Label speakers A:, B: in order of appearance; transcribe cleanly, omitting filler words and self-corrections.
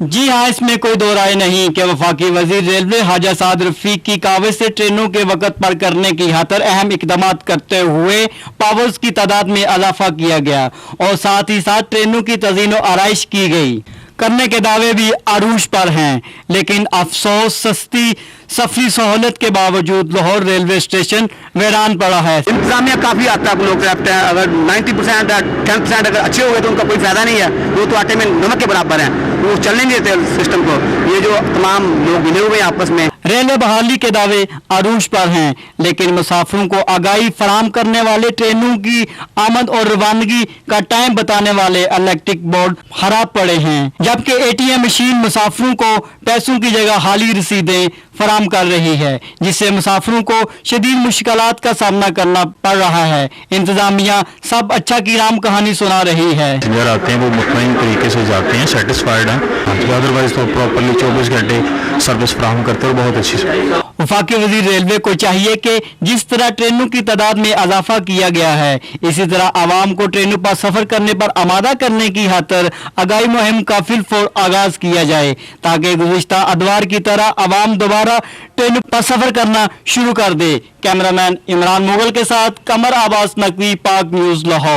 A: जी हाँ, इसमें कोई दो राय नहीं कि वफाकी वजीर रेलवे हाजा साद रफीक की कावज से ट्रेनों के वक्त पर करने की खातिर अहम इकदाम करते हुए पावर्स की तादाद में इजाफा किया गया और साथ ही साथ ट्रेनों की तज़ीन व आराइश की गई करने के दावे भी अरूज पर हैं, लेकिन अफसोस सस्ती सफरी सहूलत के बावजूद लाहौर रेलवे स्टेशन वीरान पड़ा है।
B: इंतजामिया काफ़ी हद तक लोग रखते हैं, अगर 90% या 10% अगर अच्छे हो गए तो उनका कोई फ़ायदा नहीं है, वो तो आटे में नमक के बराबर हैं, वो चलने नहीं देते सिस्टम को। ये जो तमाम लोग मिले हुए हैं आपस में,
A: रेलवे बहाली के दावे अरूज पर हैं, लेकिन मुसाफिरों को आगाही फराम करने वाले ट्रेनों की आमद और रवानगी का टाइम बताने वाले इलेक्ट्रिक बोर्ड खराब पड़े हैं, जबकि एटीएम मशीन मुसाफिरों को पैसों की जगह हाली रसीदें फराम कर रही है, जिससे मुसाफिरों को शदीद मुश्किलात का सामना करना पड़ रहा है। इंतजामिया सब अच्छा की राम कहानी सुना रही है।
C: पैसेंजर आते हैं वो मुतमईन तरीके से जाते हैं, सेटिस्फाइड हैं, अदरवाइज तो प्रॉपरली 24 घंटे सर्विस फराहम करते हैं और बहुत अच्छी से।
A: वफाकी वजीर रेलवे को चाहिए कि जिस तरह ट्रेनों की तादाद में इजाफा किया गया है, इसी तरह आवाम को ट्रेनों पर सफर करने पर आमादा करने की खातिर आगाही मुहिम का फिलफौर आगाज किया जाए, ताकि गुज़िश्ता अदवार की तरह आवाम दोबारा ट्रेनों पर सफर करना शुरू कर दे। कैमरामैन इमरान मुगल के साथ कमर अब्बास नकवी, पाक न्यूज़ लाहौर।